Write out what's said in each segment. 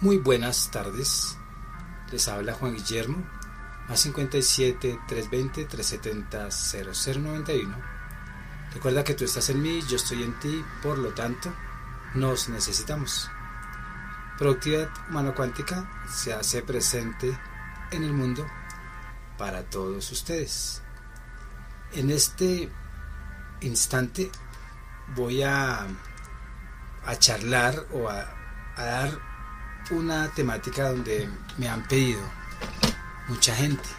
Muy buenas tardes, les habla Juan Guillermo, más 57 320 370 0091. Recuerda que tú estás en mí, yo estoy en ti, por lo tanto, nos necesitamos. Productividad Humano Cuántica se hace presente en el mundo para todos ustedes. En este instante voy a charlar o a dar una temática donde me han pedido mucha gente,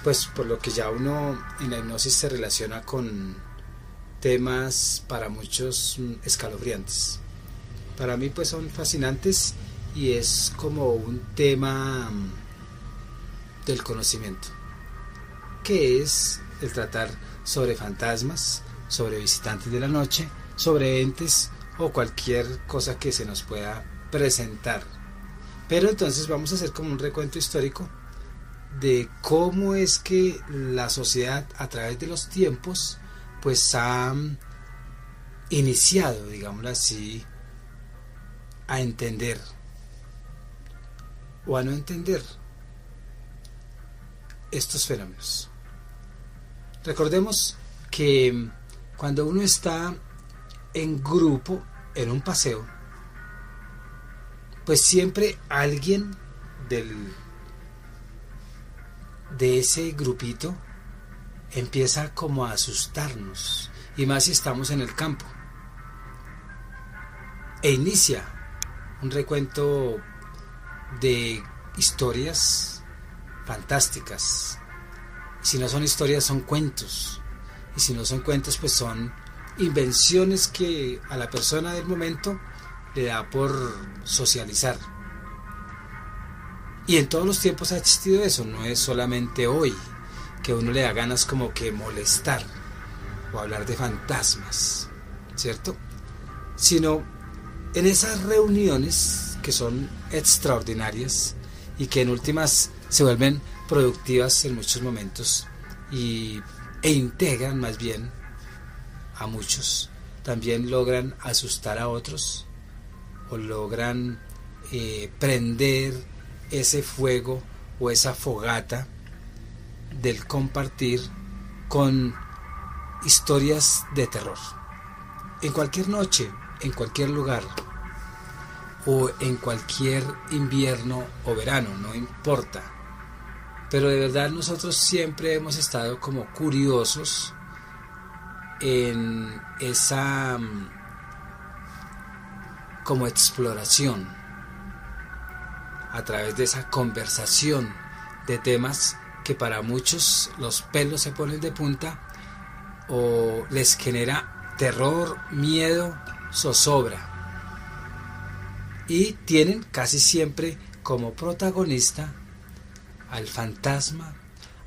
pues por lo que ya uno en la hipnosis se relaciona con temas para muchos escalofriantes. Para mí pues son fascinantes y es como un tema del conocimiento, que es el tratar sobre fantasmas, sobre visitantes de la noche, sobre entes o cualquier cosa que se nos pueda presentar. Pero entonces vamos a hacer como un recuento histórico de cómo es que la sociedad a través de los tiempos pues ha iniciado, digámoslo así, a entender o a no entender estos fenómenos. Recordemos que cuando uno está en grupo, en un paseo, pues siempre alguien de ese grupito empieza como a asustarnos, y más si estamos en el campo, e inicia un recuento de historias fantásticas. Si no son historias, son cuentos, y si no son cuentos, pues son invenciones que a la persona del momento le da por socializar. Y en todos los tiempos ha existido eso, no es solamente hoy que uno le da ganas como que molestar o hablar de fantasmas, ¿cierto? Sino en esas reuniones que son extraordinarias y que en últimas se vuelven productivas en muchos momentos e integran más bien a muchos, también logran asustar a otros o logran prender ese fuego o esa fogata del compartir con historias de terror. En cualquier noche, en cualquier lugar o en cualquier invierno o verano, no importa. Pero de verdad nosotros siempre hemos estado como curiosos en esa como exploración a través de esa conversación de temas que para muchos los pelos se ponen de punta o les genera terror, miedo, zozobra, y tienen casi siempre como protagonista al fantasma,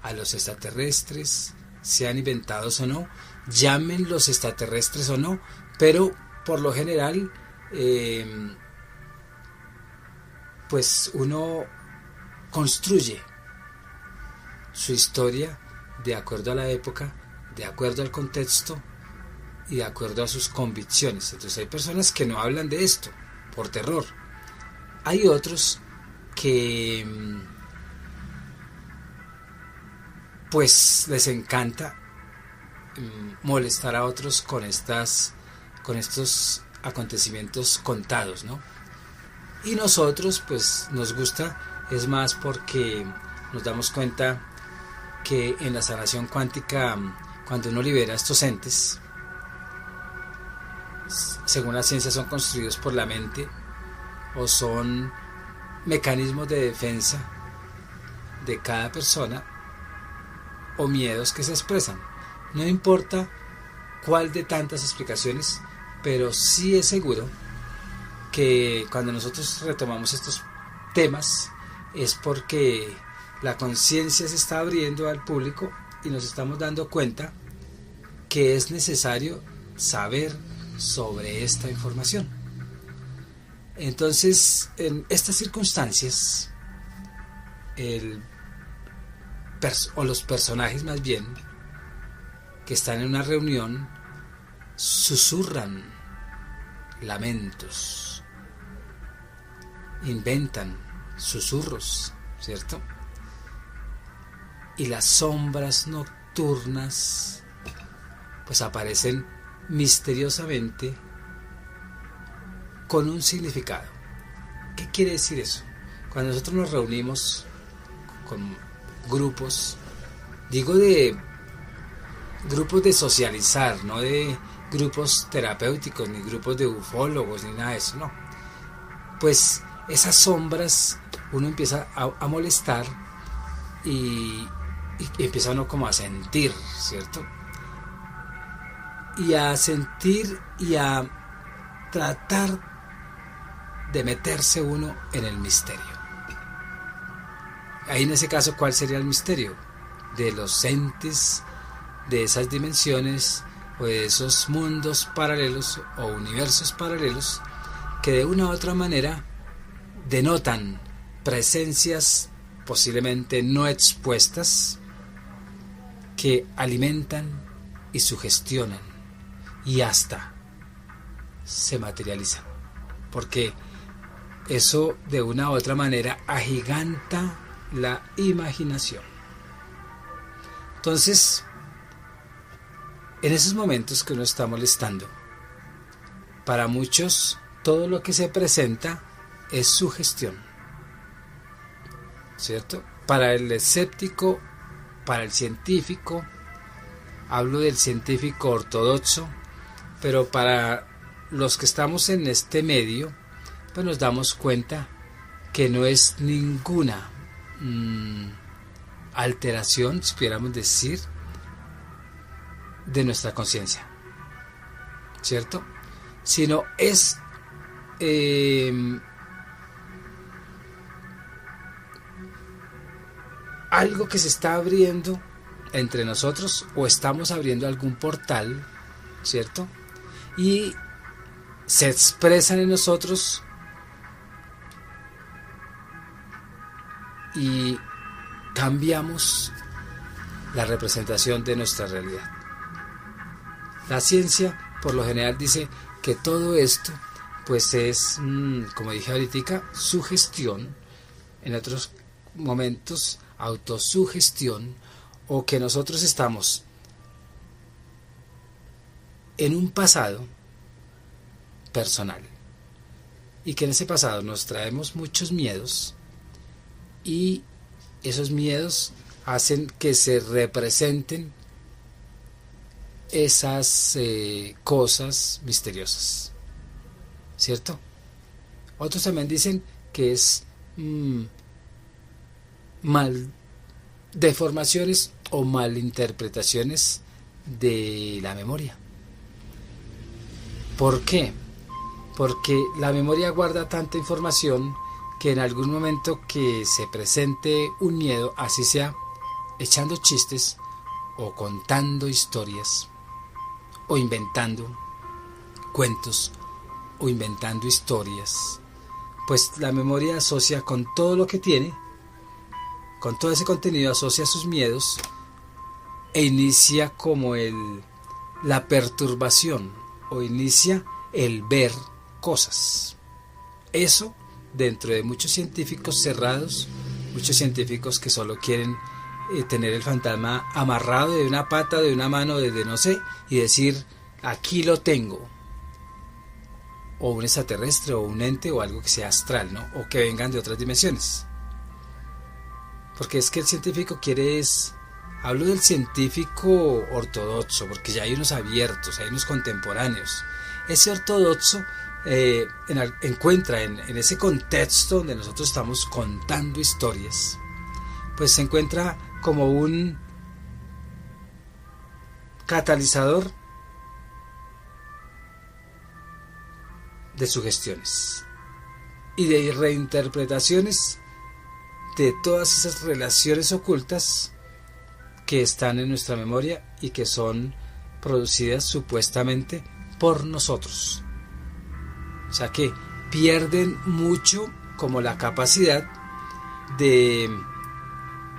a los extraterrestres, sean inventados o no, llamen los extraterrestres o no, pero por lo general pues uno construye su historia de acuerdo a la época, de acuerdo al contexto y de acuerdo a sus convicciones. Entonces hay personas que no hablan de esto por terror. Hay otros que pues les encanta molestar a otros con estos acontecimientos contados, ¿no? Y nosotros pues nos gusta, es más porque nos damos cuenta que en la sanación cuántica, cuando uno libera estos entes, según la ciencia son construidos por la mente o son mecanismos de defensa de cada persona o miedos que se expresan. No importa cuál de tantas explicaciones, pero sí es seguro que cuando nosotros retomamos estos temas es porque la conciencia se está abriendo al público y nos estamos dando cuenta que es necesario saber sobre esta información. Entonces, en estas circunstancias, los personajes más bien que están en una reunión susurran lamentos, inventan susurros, ¿cierto? Y las sombras nocturnas pues aparecen misteriosamente con un significado. ¿Qué quiere decir eso? Cuando nosotros nos reunimos con grupos, digo de grupos de socializar, no de grupos terapéuticos, ni grupos de ufólogos, ni nada de eso, no. Pues esas sombras uno empieza a molestar y empieza uno como a sentir, ¿cierto? Y a sentir y a tratar de meterse uno en el misterio. Ahí en ese caso, ¿cuál sería el misterio? De los entes de esas dimensiones o de esos mundos paralelos o universos paralelos que de una u otra manera denotan presencias posiblemente no expuestas que alimentan y sugestionan y hasta se materializan, porque eso de una u otra manera agiganta la imaginación. Entonces, en esos momentos que uno está molestando, para muchos todo lo que se presenta es sugestión, ¿cierto? Para el escéptico, para el científico, hablo del científico ortodoxo, pero para los que estamos en este medio, pues nos damos cuenta que no es ninguna alteración, si pudiéramos decir, de nuestra conciencia, ¿cierto? Sino es algo que se está abriendo entre nosotros, o estamos abriendo algún portal, ¿cierto? Y se expresan en nosotros y cambiamos la representación de nuestra realidad. La ciencia por lo general dice que todo esto pues es, como dije ahorita, sugestión, en otros momentos autosugestión, o que nosotros estamos en un pasado personal y que en ese pasado nos traemos muchos miedos y esos miedos hacen que se representen esas cosas misteriosas, ¿cierto? Otros también dicen que es mal deformaciones o malinterpretaciones de la memoria. ¿Por qué? Porque la memoria guarda tanta información que en algún momento que se presente un miedo, así sea echando chistes o contando historias o inventando cuentos o inventando historias, pues la memoria asocia con todo lo que tiene, con todo ese contenido, asocia sus miedos e inicia como la perturbación o inicia el ver cosas. Eso dentro de muchos científicos cerrados, muchos científicos que solo quieren tener el fantasma amarrado de una pata, de una mano, de no sé, y decir, aquí lo tengo. O un extraterrestre, o un ente, o algo que sea astral, ¿no? O que vengan de otras dimensiones. Porque es que el científico quiere es... Hablo del científico ortodoxo, porque ya hay unos abiertos, hay unos contemporáneos. Ese ortodoxo encuentra en ese contexto donde nosotros estamos contando historias, pues se encuentra como un catalizador de sugestiones y de reinterpretaciones de todas esas relaciones ocultas que están en nuestra memoria y que son producidas supuestamente por nosotros. O sea que pierden mucho como la capacidad de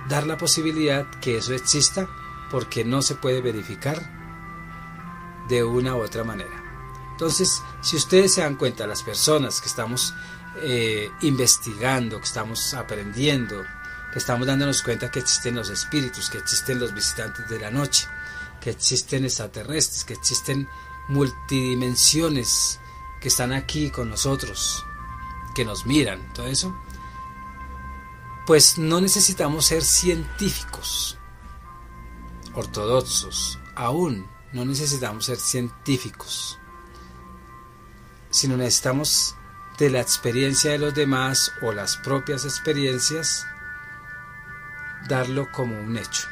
dar la posibilidad que eso exista, porque no se puede verificar de una u otra manera. Entonces, si ustedes se dan cuenta, las personas que estamos investigando, que estamos aprendiendo, que estamos dándonos cuenta que existen los espíritus, que existen los visitantes de la noche, que existen extraterrestres, que existen multidimensiones que están aquí con nosotros, que nos miran, todo eso, pues no necesitamos ser científicos ortodoxos, aún no necesitamos ser científicos, sino necesitamos de la experiencia de los demás o las propias experiencias, darlo como un hecho,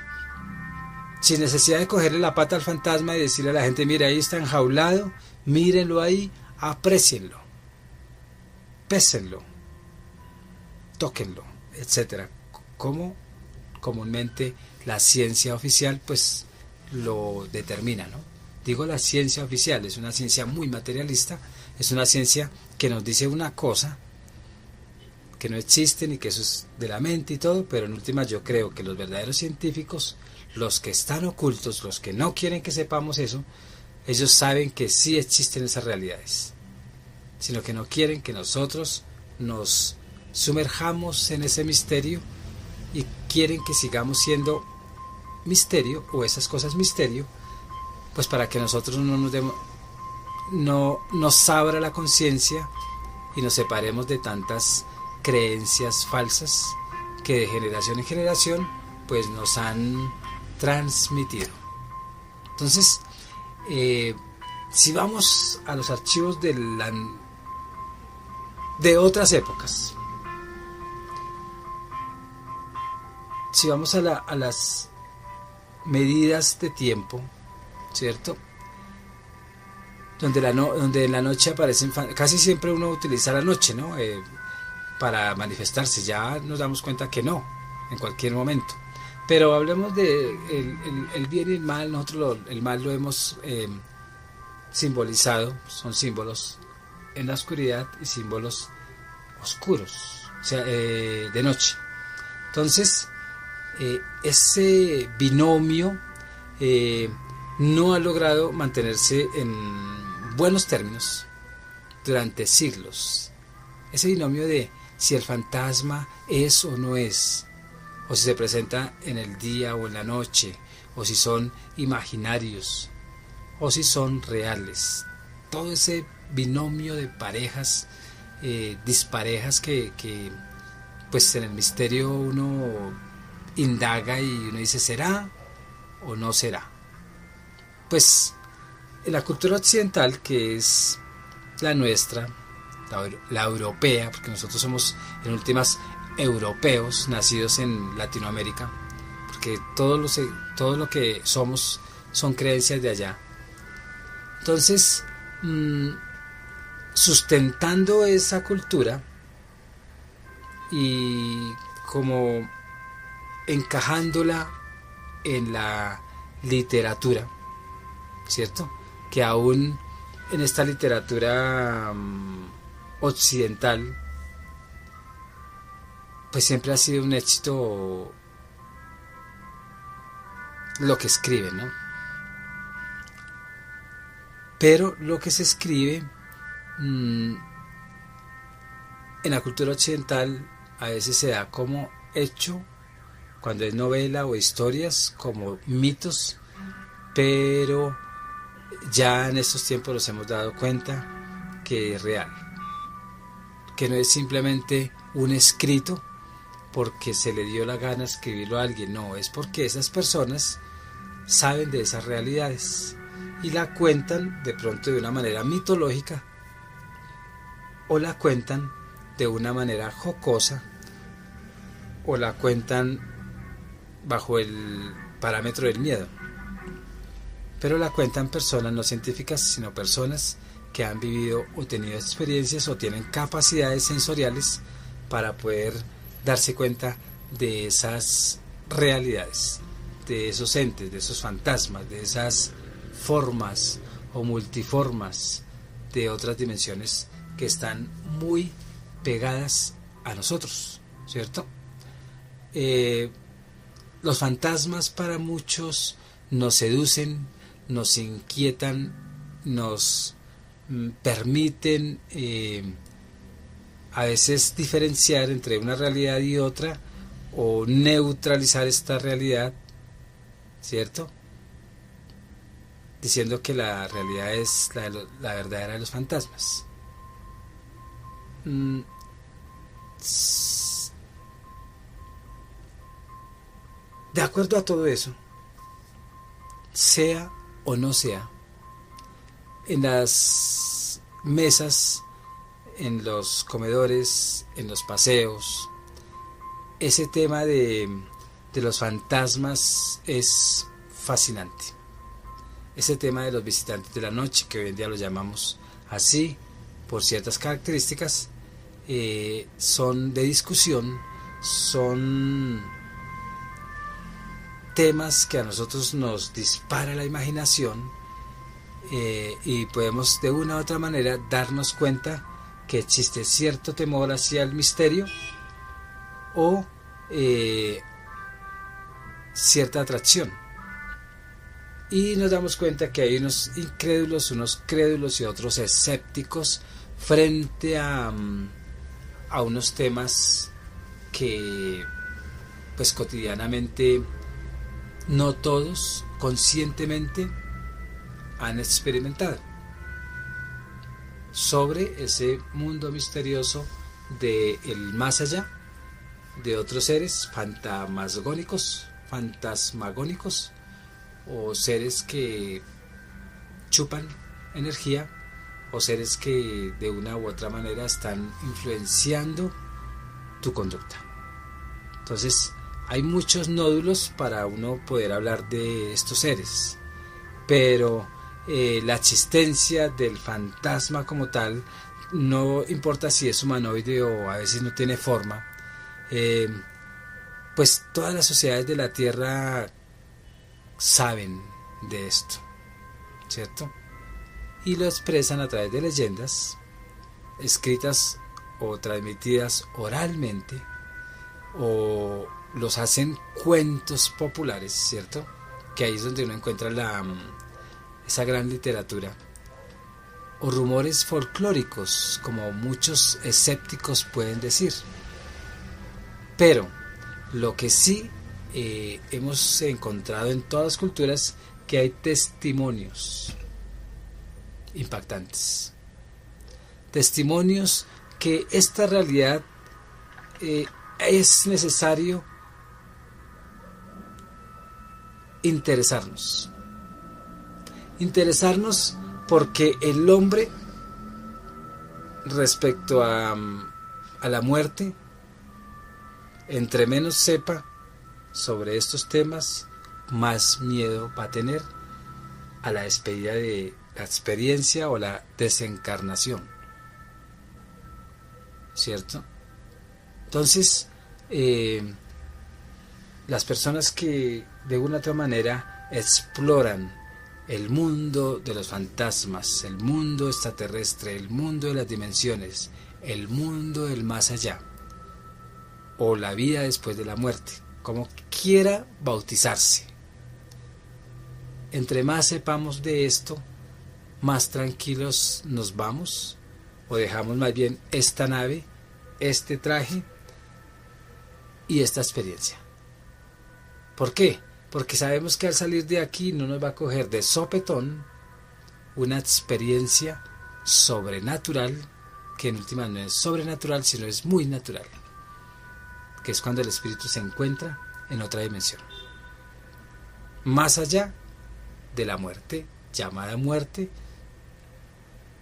sin necesidad de cogerle la pata al fantasma y decirle a la gente: mire, ahí está enjaulado, mírenlo ahí, aprécienlo, pésenlo, tóquenlo, etcétera, como comúnmente la ciencia oficial pues lo determina, ¿no? Digo la ciencia oficial, es una ciencia muy materialista, es una ciencia que nos dice una cosa que no existen y que eso es de la mente y todo, pero en última yo creo que los verdaderos científicos, los que están ocultos, los que no quieren que sepamos eso, ellos saben que sí existen esas realidades, sino que no quieren que nosotros nos sumerjamos en ese misterio y quieren que sigamos siendo misterio, o esas cosas misterio, pues para que nosotros no nos demos, no nos abra la conciencia y nos separemos de tantas creencias falsas que de generación en generación pues nos han transmitido. Entonces, si vamos a los archivos de otras épocas, si vamos a las medidas de tiempo, ¿cierto? Donde en la noche aparecen, casi siempre uno utiliza la noche, ¿no? Para manifestarse. Ya nos damos cuenta que no, en cualquier momento. Pero hablemos de el bien y el mal. Nosotros el mal lo hemos simbolizado, son símbolos en la oscuridad y símbolos oscuros, o sea, de noche. Entonces, ese binomio no ha logrado mantenerse en buenos términos durante siglos. Ese binomio de si el fantasma es o no es, o si se presenta en el día o en la noche, o si son imaginarios, o si son reales. Todo ese binomio de parejas, disparejas que pues en el misterio uno indaga y uno dice: ¿será o no será? Pues en la cultura occidental, que es la nuestra, la europea, porque nosotros somos en últimas europeos nacidos en Latinoamérica, porque todo lo que somos son creencias de allá. Entonces, sustentando esa cultura y como encajándola en la literatura, ¿cierto? Que aún en esta literatura occidental pues siempre ha sido un éxito lo que escriben, ¿no? Pero lo que se escribe en la cultura occidental a veces se da como hecho, cuando es novela o historias, como mitos, pero ya en estos tiempos nos hemos dado cuenta que es real, que no es simplemente un escrito porque se le dio la gana escribirlo a alguien, no, es porque esas personas saben de esas realidades y la cuentan de pronto de una manera mitológica o la cuentan de una manera jocosa o la cuentan bajo el parámetro del miedo, pero la cuentan personas no científicas, sino personas que han vivido o tenido experiencias o tienen capacidades sensoriales para poder darse cuenta de esas realidades, de esos entes, de esos fantasmas, de esas formas o multiformas de otras dimensiones que están muy pegadas a nosotros, ¿cierto? Los fantasmas para muchos nos seducen, nos inquietan, nos permiten a veces diferenciar entre una realidad y otra, o neutralizar esta realidad, ¿cierto? Diciendo que la realidad es la verdadera de los fantasmas. De acuerdo a todo eso, sea o no sea, en las mesas, en los comedores, en los paseos, ese tema de los fantasmas es fascinante. Ese tema de los visitantes de la noche, que hoy en día lo llamamos así, por ciertas características, son de discusión, son temas que a nosotros nos dispara la imaginación, y podemos de una u otra manera darnos cuenta que existe cierto temor hacia el misterio o cierta atracción, y nos damos cuenta que hay unos incrédulos, unos crédulos y otros escépticos frente a unos temas que pues cotidianamente no todos conscientemente han experimentado sobre ese mundo misterioso del más allá, de otros seres fantasmagónicos o seres que chupan energía, o seres que de una u otra manera están influenciando tu conducta. Entonces hay muchos nódulos para uno poder hablar de estos seres, pero la existencia del fantasma como tal, no importa si es humanoide o a veces no tiene forma, pues todas las sociedades de la Tierra saben de esto, ¿cierto? Y lo expresan a través de leyendas escritas o transmitidas oralmente, o los hacen cuentos populares, ¿cierto? Que ahí es donde uno encuentra esa gran literatura, o rumores folclóricos, como muchos escépticos pueden decir. Pero lo que sí hemos encontrado en todas las culturas, que hay testimonios impactantes, testimonios que esta realidad es necesario interesarnos porque el hombre, respecto a la muerte, entre menos sepa sobre estos temas, más miedo va a tener a la despedida de la experiencia o la desencarnación, ¿cierto? Entonces, las personas que de una u otra manera exploran el mundo de los fantasmas, el mundo extraterrestre, el mundo de las dimensiones, el mundo del más allá, o la vida después de la muerte, como quiera bautizarse, entre más sepamos de esto, más tranquilos nos vamos, o dejamos más bien esta nave, este traje y esta experiencia. ¿Por qué? Porque sabemos que al salir de aquí no nos va a coger de sopetón una experiencia sobrenatural, que en última no es sobrenatural, sino es muy natural, que es cuando el espíritu se encuentra en otra dimensión, más allá de la muerte, llamada muerte,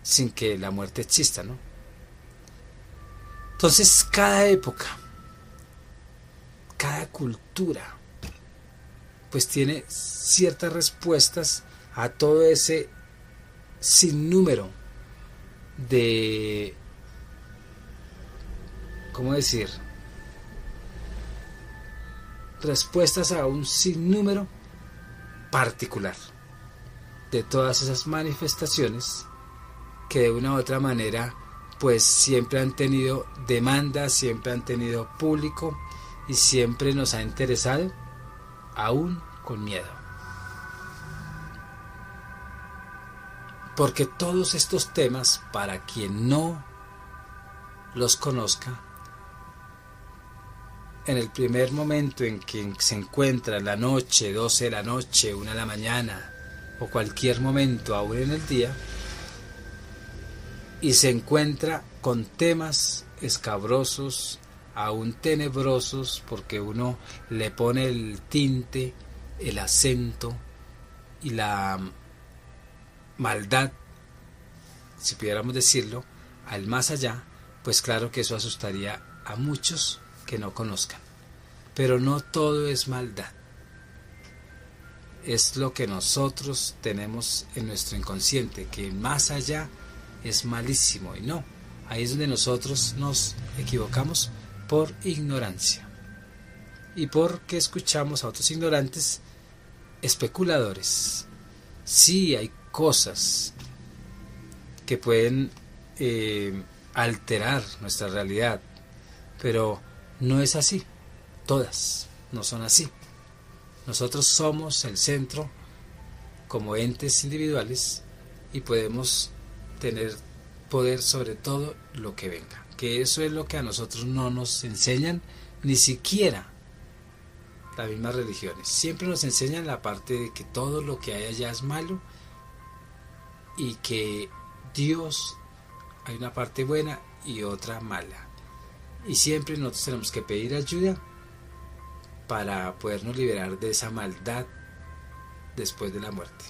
sin que la muerte exista, ¿no? Entonces, cada época, cada cultura, pues tiene ciertas respuestas a todo ese sinnúmero de, ¿cómo decir?, respuestas a un sinnúmero particular de todas esas manifestaciones que de una u otra manera pues siempre han tenido demanda, siempre han tenido público y siempre nos ha interesado, aún con miedo. Porque todos estos temas, para quien no los conozca, en el primer momento en que se encuentra, la noche, 12 de la noche, 1 de la mañana, o cualquier momento aún en el día, y se encuentra con temas escabrosos, aún tenebrosos, porque uno le pone el tinte, el acento y la maldad, si pudiéramos decirlo, al más allá, pues claro que eso asustaría a muchos que no conozcan. Pero no todo es maldad. Es lo que nosotros tenemos en nuestro inconsciente, que más allá es malísimo, y no. Ahí es donde nosotros nos equivocamos por ignorancia. Y porque escuchamos a otros ignorantes, especuladores. Sí, hay cosas que pueden alterar nuestra realidad, pero no es así. Todas no son así. Nosotros somos el centro como entes individuales y podemos tener poder sobre todo lo que venga. Que eso es lo que a nosotros no nos enseñan, ni siquiera las mismas religiones. Siempre nos enseñan la parte de que todo lo que hay allá es malo y que Dios, hay una parte buena y otra mala. Y siempre nosotros tenemos que pedir ayuda para podernos liberar de esa maldad después de la muerte.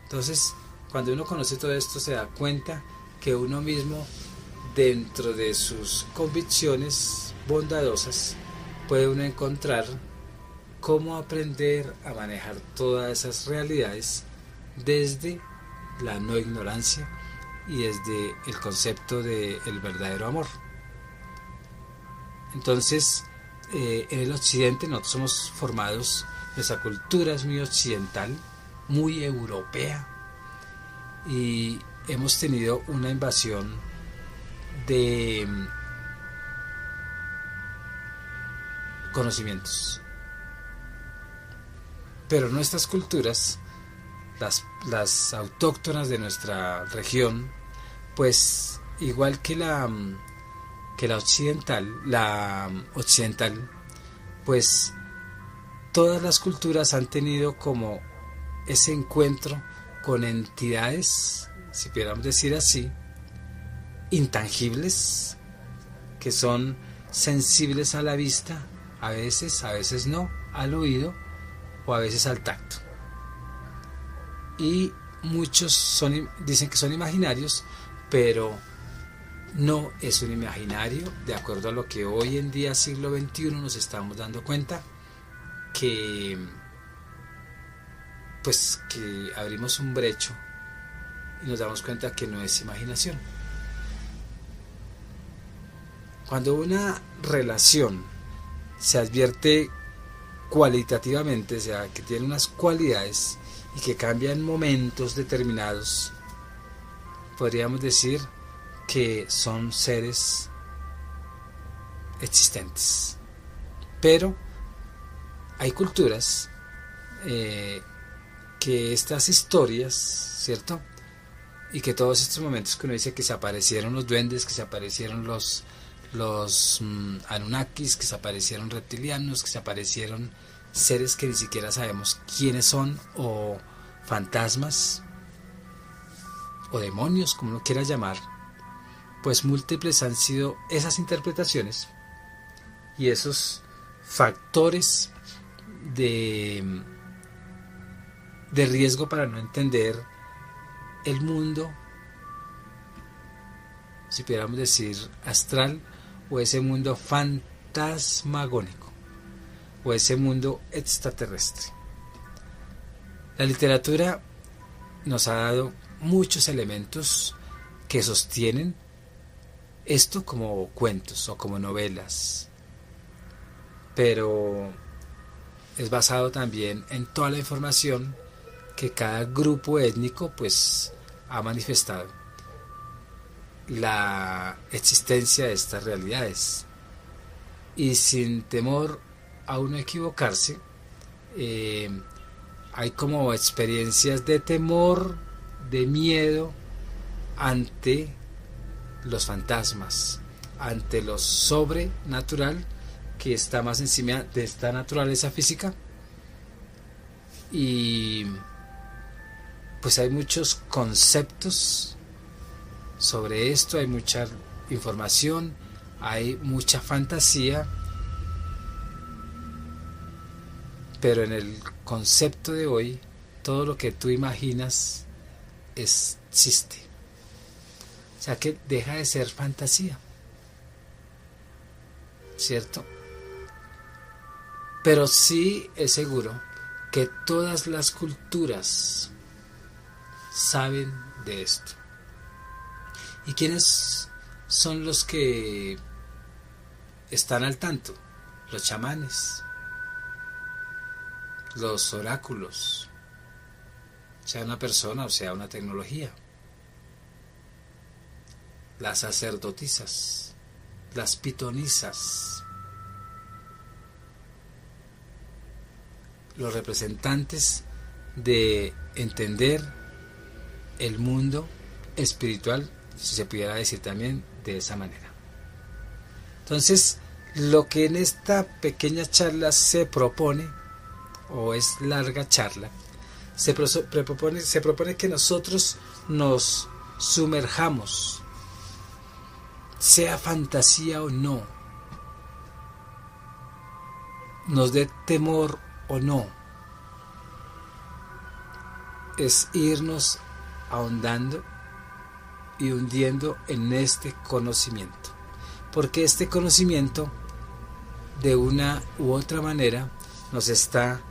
Entonces, cuando uno conoce todo esto, se da cuenta que uno mismo, dentro de sus convicciones bondadosas, puede uno encontrar cómo aprender a manejar todas esas realidades desde la no ignorancia y desde el concepto del verdadero amor. Entonces, en el occidente nosotros somos formados, nuestra cultura es muy occidental, muy europea, y hemos tenido una invasión de conocimientos. Pero nuestras culturas, las autóctonas de nuestra región, pues igual que la occidental, pues todas las culturas han tenido como ese encuentro con entidades, si pudiéramos decir así, intangibles, que son sensibles a la vista, a veces no, al oído o a veces al tacto. Y muchos dicen que son imaginarios, pero no es un imaginario, de acuerdo a lo que hoy en día, siglo XXI, nos estamos dando cuenta que abrimos un brecho y nos damos cuenta que no es imaginación. Cuando una relación se advierte cualitativamente, o sea, que tiene unas cualidades y que cambia en momentos determinados, podríamos decir que son seres existentes. Pero hay culturas que estas historias, ¿cierto? Y que todos estos momentos que uno dice que se aparecieron los duendes, que se aparecieron los Anunnakis, que se aparecieron reptilianos, que se aparecieron seres que ni siquiera sabemos quiénes son, o fantasmas, o demonios, como uno quiera llamar, pues múltiples han sido esas interpretaciones y esos factores de riesgo para no entender el mundo, si pudiéramos decir astral, o ese mundo fantasmagónico, o ese mundo extraterrestre. La literatura nos ha dado muchos elementos que sostienen esto como cuentos o como novelas, pero es basado también en toda la información que cada grupo étnico pues ha manifestado la existencia de estas realidades, y sin temor a uno equivocarse, hay como experiencias de temor, de miedo ante los fantasmas, ante lo sobrenatural que está más encima de esta naturaleza física. Y pues hay muchos conceptos sobre esto, hay mucha información, hay mucha fantasía, pero en el concepto de hoy todo lo que tú imaginas existe. O sea que deja de ser fantasía, ¿cierto? Pero sí es seguro que todas las culturas saben de esto. ¿Y quiénes son los que están al tanto? Los chamanes, los oráculos, sea una persona o sea una tecnología, las sacerdotisas, las pitonisas, los representantes de entender el mundo espiritual, si se pudiera decir también de esa manera. Entonces, lo que en esta pequeña charla se propone, o es larga charla, se propone que nosotros nos sumerjamos, sea fantasía o no, nos dé temor o no, es irnos ahondando y hundiendo en este conocimiento, porque este conocimiento de una u otra manera nos está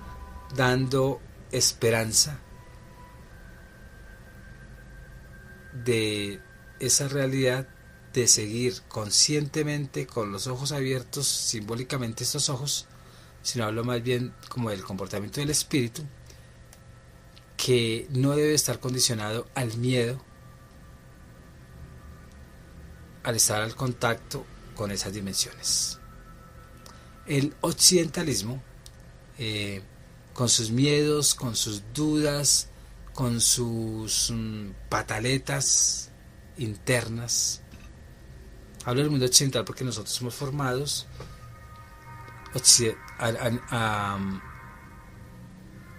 dando esperanza de esa realidad, de seguir conscientemente con los ojos abiertos, simbólicamente estos ojos, sino hablo más bien como del comportamiento del espíritu, que no debe estar condicionado al miedo, al estar al contacto con esas dimensiones. El occidentalismo, con sus miedos, con sus dudas, con sus pataletas internas, hablo del mundo occidental porque nosotros somos formados a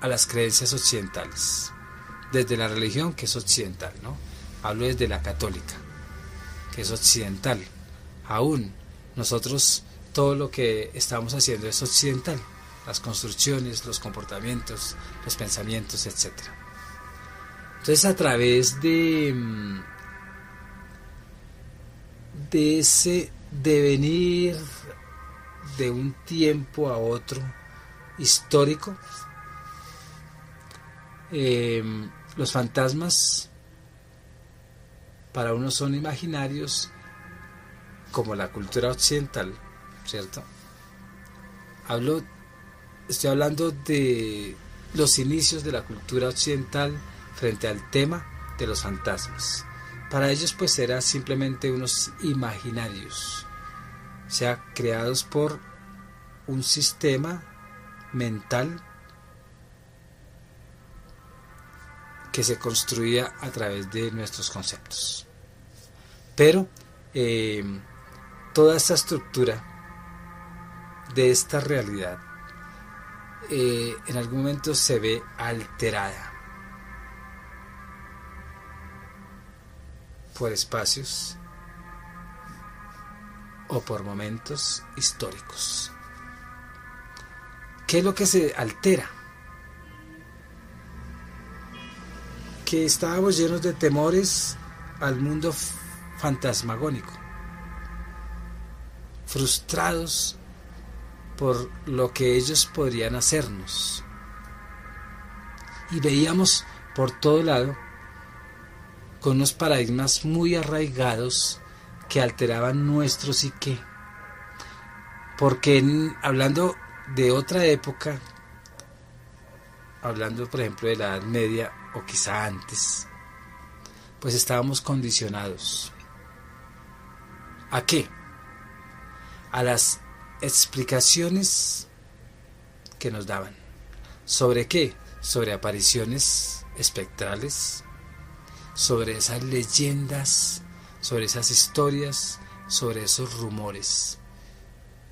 las creencias occidentales, desde la religión, que es occidental, ¿no? Hablo desde la católica, que es occidental. Aún nosotros, todo lo que estamos haciendo es occidental, las construcciones, los comportamientos, los pensamientos, etc. Entonces, a través de ese devenir de un tiempo a otro histórico, los fantasmas para unos son imaginarios, como la cultura occidental, ¿cierto? Estoy hablando de los inicios de la cultura occidental frente al tema de los fantasmas. Para ellos pues eran simplemente unos imaginarios, o sea, creados por un sistema mental que se construía a través de nuestros conceptos. Pero toda esta estructura de esta realidad en algún momento se ve alterada por espacios o por momentos históricos. ¿Qué es lo que se altera? Que estábamos llenos de temores al mundo fantasmagónico, frustrados por lo que ellos podrían hacernos, y veíamos por todo lado con unos paradigmas muy arraigados que alteraban nuestro psique, porque hablando de otra época, hablando por ejemplo de la Edad Media o quizá antes, pues estábamos condicionados ¿a qué? A las explicaciones que nos daban. ¿Sobre qué? Sobre apariciones espectrales, sobre esas leyendas sobre esas historias, sobre esos rumores.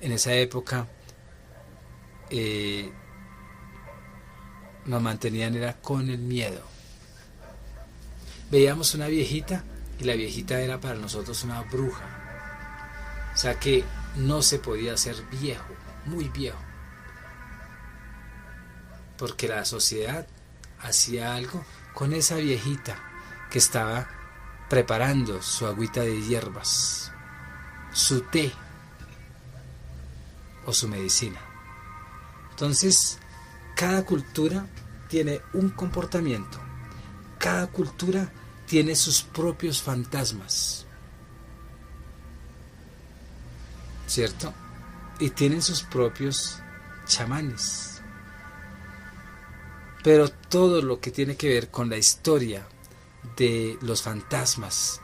En esa época nos mantenían era con el miedo. Veíamos una viejita y la viejita era para nosotros una bruja. O sea que no se podía ser viejo, muy viejo, porque la sociedad hacía algo con esa viejita que estaba preparando su agüita de hierbas, su té o su medicina. Entonces, cada cultura tiene un comportamiento, cada cultura tiene sus propios fantasmas, ¿cierto? Y tienen sus propios chamanes. Pero todo lo que tiene que ver con la historia de los fantasmas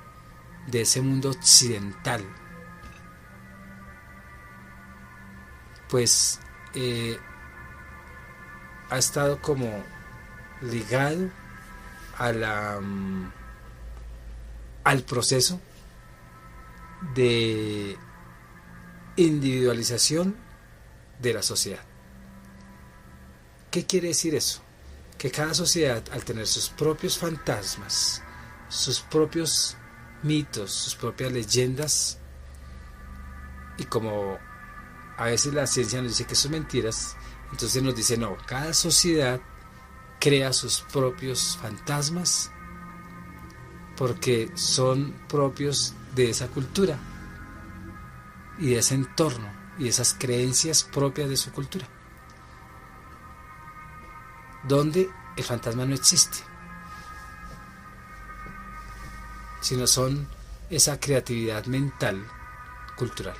de ese mundo occidental, pues ha estado como ligado al proceso de individualización de la sociedad. ¿Qué quiere decir eso? Que cada sociedad, al tener sus propios fantasmas, sus propios mitos, sus propias leyendas, y como a veces la ciencia nos dice que son mentiras, entonces nos dice no, cada sociedad crea sus propios fantasmas porque son propios de esa cultura y de ese entorno y de esas creencias propias de su cultura, donde el fantasma no existe, sino son esa creatividad mental cultural.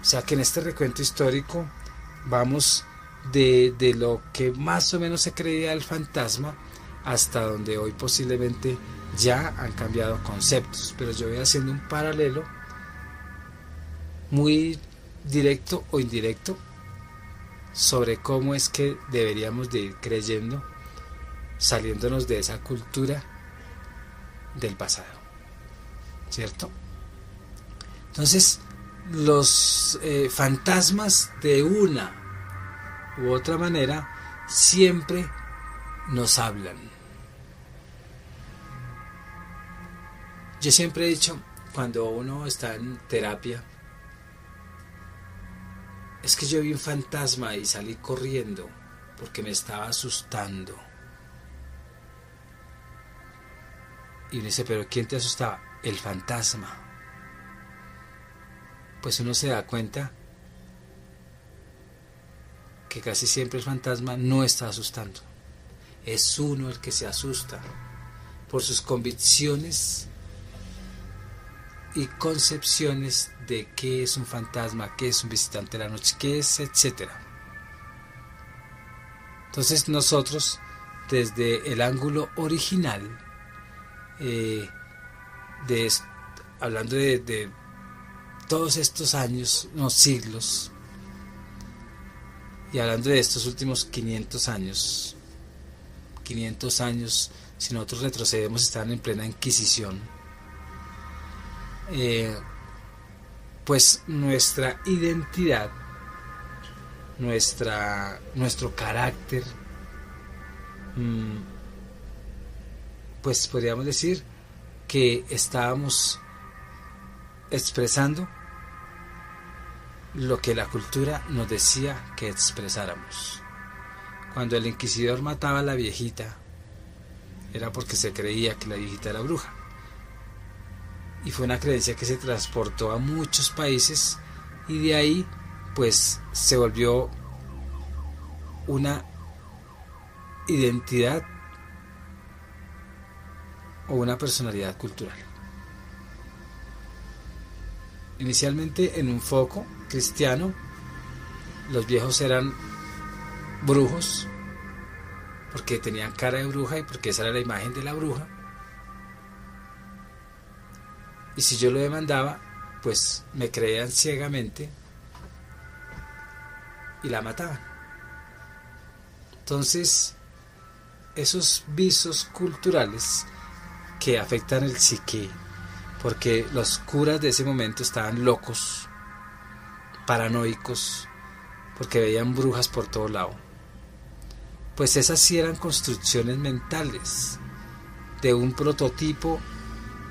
O sea que en este recuento histórico vamos de lo que más o menos se creía el fantasma hasta donde hoy posiblemente ya han cambiado conceptos, pero yo voy haciendo un paralelo muy directo o indirecto sobre cómo es que deberíamos de ir creyendo, saliéndonos de esa cultura del pasado, ¿cierto? Entonces, los fantasmas de una u otra manera siempre nos hablan. Yo siempre he dicho, cuando uno está en terapia, es que yo vi un fantasma y salí corriendo porque me estaba asustando. Y uno dice, ¿pero quién te asustaba? El fantasma. Pues uno se da cuenta que casi siempre el fantasma no está asustando. Es uno el que se asusta por sus convicciones y concepciones de qué es un fantasma, qué es un visitante de la noche, qué es, etcétera. Entonces nosotros, desde el ángulo original, hablando de todos estos años, no siglos, y hablando de estos últimos 500 años, si nosotros retrocedemos, estaban en plena Inquisición. Pues nuestra identidad, nuestro carácter, pues podríamos decir que estábamos expresando lo que la cultura nos decía que expresáramos. Cuando el inquisidor mataba a la viejita, era porque se creía que la viejita era bruja. Y fue una creencia que se transportó a muchos países y de ahí pues se volvió una identidad o una personalidad cultural. Inicialmente en un foco cristiano, los viejos eran brujos porque tenían cara de bruja y porque esa era la imagen de la bruja. Y si yo lo demandaba, pues me creían ciegamente y la mataban. Entonces, esos visos culturales que afectan el psique, porque los curas de ese momento estaban locos, paranoicos, porque veían brujas por todo lado. Pues esas sí eran construcciones mentales de un prototipo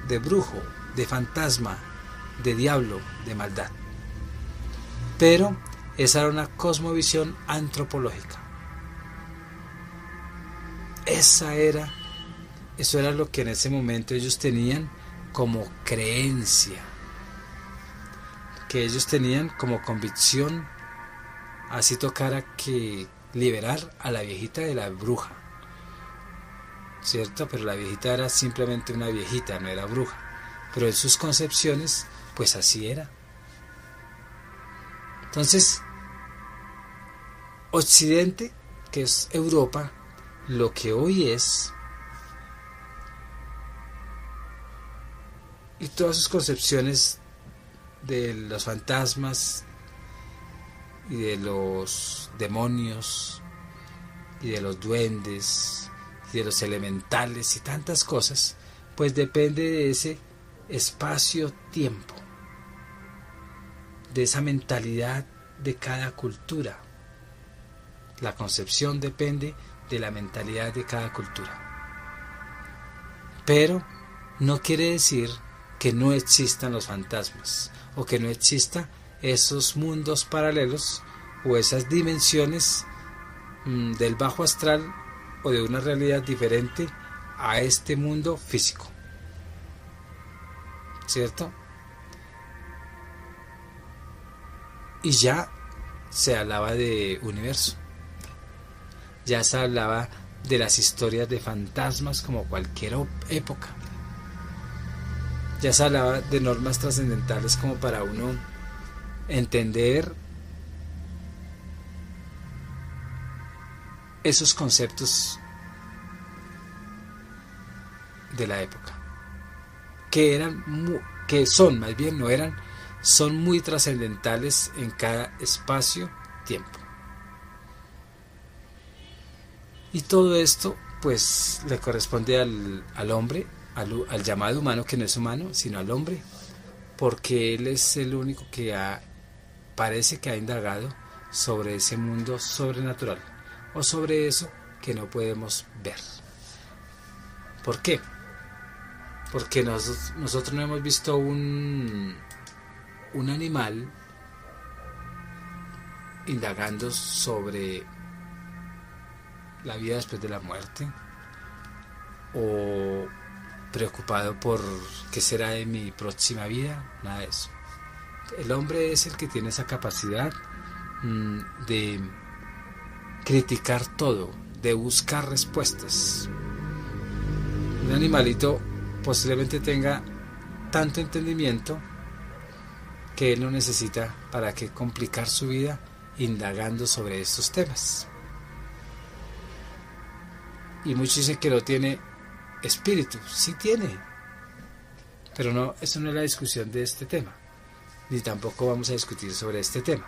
de brujo, de fantasma, de diablo, de maldad. Pero esa era una cosmovisión antropológica. Eso era lo que en ese momento ellos tenían como creencia, que ellos tenían como convicción, así tocara que liberar a la viejita de la bruja, ¿cierto? Pero la viejita era simplemente una viejita, no era bruja, pero en sus concepciones, pues así era. Entonces, Occidente, que es Europa, lo que hoy es, y todas sus concepciones de los fantasmas y de los demonios y de los duendes y de los elementales y tantas cosas, pues depende de ese espacio-tiempo, de esa mentalidad de cada cultura. La concepción depende de la mentalidad de cada cultura. Pero no quiere decir que no existan los fantasmas o que no existan esos mundos paralelos o esas dimensiones del bajo astral o de una realidad diferente a este mundo físico, ¿cierto? Y ya se hablaba de universo, ya se hablaba de las historias de fantasmas como cualquier época, ya se hablaba de normas trascendentales como para uno entender esos conceptos de la época, son muy trascendentales en cada espacio-tiempo. Y todo esto pues le corresponde al hombre, al llamado humano, que no es humano, sino al hombre, porque él es el único que parece que ha indagado sobre ese mundo sobrenatural, o sobre eso que no podemos ver. ¿Por qué? Porque nosotros no hemos visto un animal indagando sobre la vida después de la muerte, o preocupado por qué será de mi próxima vida, nada de eso. El hombre es el que tiene esa capacidad de criticar todo, de buscar respuestas. Un animalito posiblemente tenga tanto entendimiento que él no necesita para qué complicar su vida indagando sobre estos temas. Y muchos dicen que no tiene espíritu. Sí tiene, pero no, eso no es la discusión de este tema, ni tampoco vamos a discutir sobre este tema.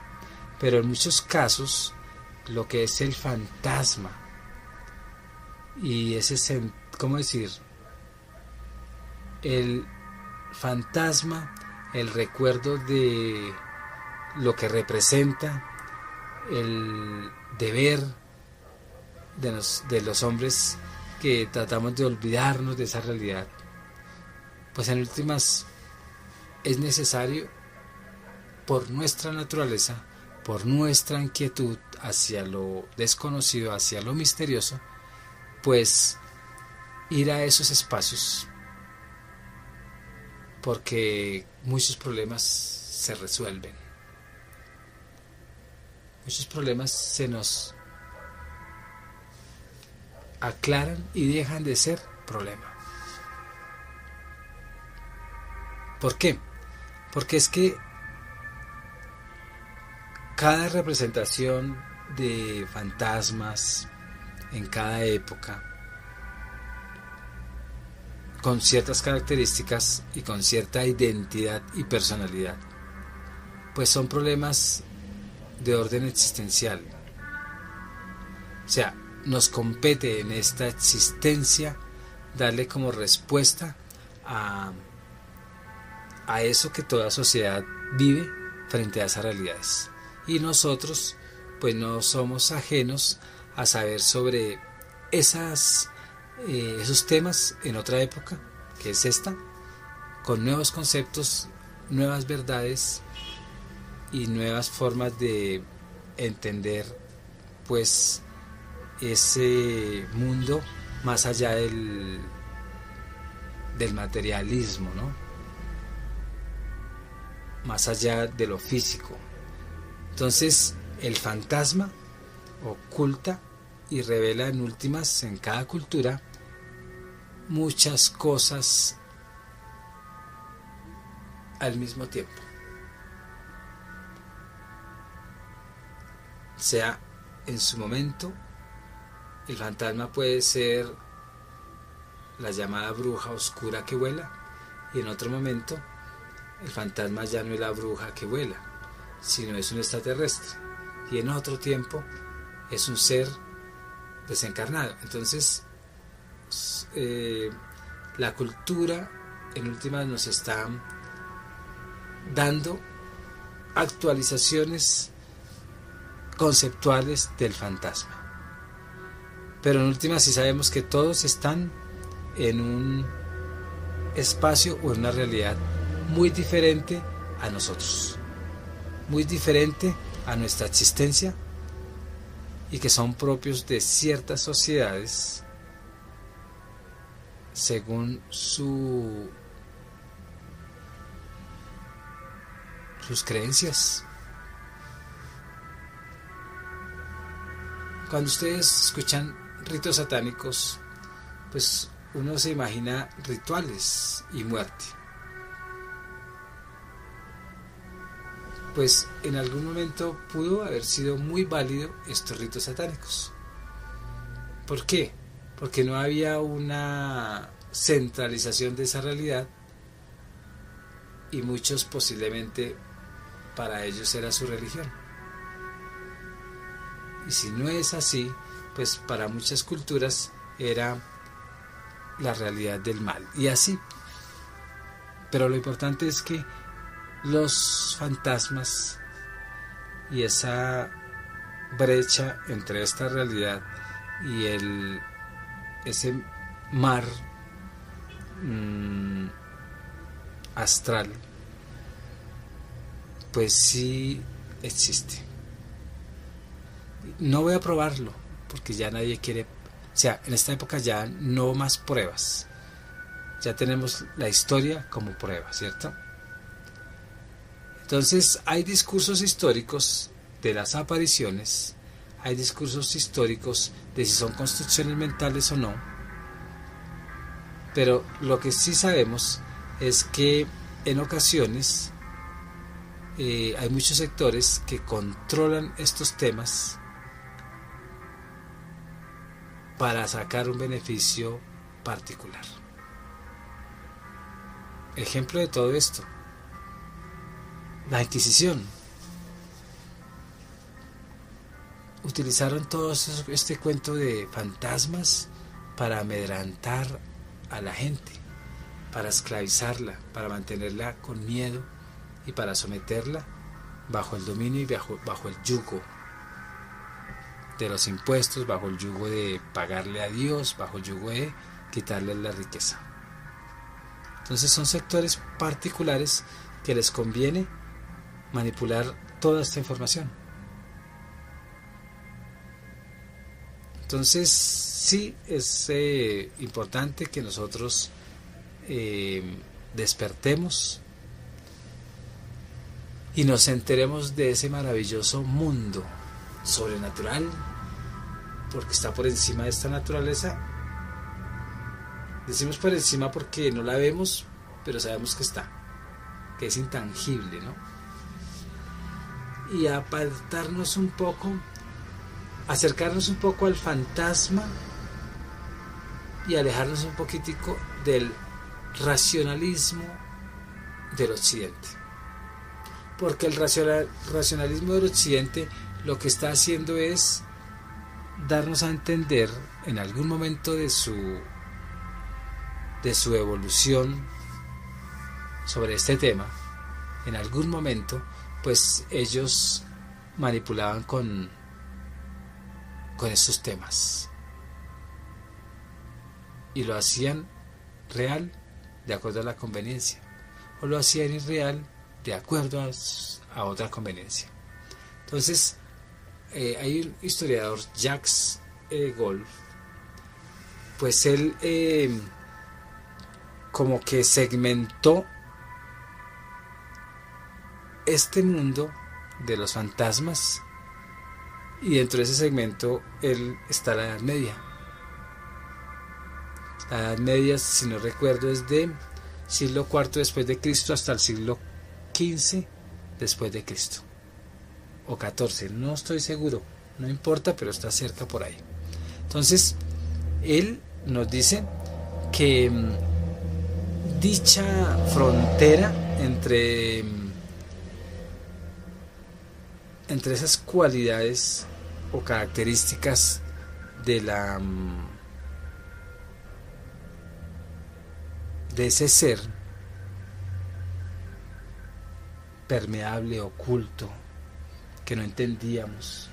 Pero en muchos casos lo que es el fantasma y ese, ¿cómo decir? El fantasma, el recuerdo de lo que representa, el deber de los hombres que tratamos de olvidarnos de esa realidad, pues en últimas es necesario, por nuestra naturaleza, por nuestra inquietud hacia lo desconocido, hacia lo misterioso, pues ir a esos espacios, porque muchos problemas se resuelven, muchos problemas se nos aclaran y dejan de ser problema. ¿Por qué? Porque es que cada representación de fantasmas en cada época, con ciertas características y con cierta identidad y personalidad, pues son problemas de orden existencial. O sea, nos compete en esta existencia darle como respuesta a eso que toda sociedad vive frente a esas realidades. Y nosotros pues no somos ajenos a saber sobre esos temas en otra época, que es esta, con nuevos conceptos, nuevas verdades y nuevas formas de entender pues ese mundo más allá del materialismo, ¿no? Más allá de lo físico. Entonces el fantasma oculta y revela en últimas en cada cultura muchas cosas al mismo tiempo. O sea, en su momento el fantasma puede ser la llamada bruja oscura que vuela, y en otro momento el fantasma ya no es la bruja que vuela, sino es un extraterrestre, y en otro tiempo es un ser desencarnado. Entonces la cultura en últimas nos está dando actualizaciones conceptuales del fantasma, pero en últimas sí sabemos que todos están en un espacio o en una realidad muy diferente a nosotros, muy diferente a nuestra existencia, y que son propios de ciertas sociedades según sus creencias. Cuando ustedes escuchan ritos satánicos, pues uno se imagina rituales y muerte. Pues en algún momento pudo haber sido muy válido estos ritos satánicos. ¿Por qué? Porque no había una centralización de esa realidad, y muchos posiblemente para ellos era su religión. Y si no es así, pues para muchas culturas era la realidad del mal, y así. Pero lo importante es que los fantasmas y esa brecha entre esta realidad y ese mar astral, pues sí existe. No voy a probarlo porque ya nadie quiere, o sea, en esta época ya no más pruebas, ya tenemos la historia como prueba, ¿cierto? Entonces hay discursos históricos de las apariciones, hay discursos históricos de si son construcciones mentales o no, pero lo que sí sabemos es que en ocasiones hay muchos sectores que controlan estos temas para sacar un beneficio particular. Ejemplo de todo esto: la Inquisición. Utilizaron todo este cuento de fantasmas para amedrentar a la gente, para esclavizarla, para mantenerla con miedo y para someterla bajo el dominio y bajo el yugo de los impuestos, bajo el yugo de pagarle a Dios, bajo el yugo de quitarle la riqueza. Entonces son sectores particulares que les conviene manipular toda esta información. Entonces sí es importante que nosotros despertemos y nos enteremos de ese maravilloso mundo sobrenatural, porque está por encima de esta naturaleza. Decimos por encima porque no la vemos, pero sabemos que está, que es intangible, ¿no? Y apartarnos un poco, acercarnos un poco al fantasma y alejarnos un poquitico del racionalismo del occidente, porque el racionalismo del occidente lo que está haciendo es darnos a entender en algún momento de su de su evolución sobre este tema, en algún momento, pues ellos manipulaban con estos temas y lo hacían real de acuerdo a la conveniencia, o lo hacían irreal de acuerdo a otra conveniencia. Entonces, hay un historiador, Jacques Golf, pues él como que segmentó este mundo de los fantasmas, y dentro de ese segmento está la Edad Media. La Edad Media, si no recuerdo, es de siglo IV después de Cristo hasta el siglo XV después de Cristo, o XIV, no estoy seguro, no importa, pero está cerca por ahí. Entonces, él nos dice que dicha frontera entre esas cualidades o características de ese ser permeable, oculto, que no entendíamos,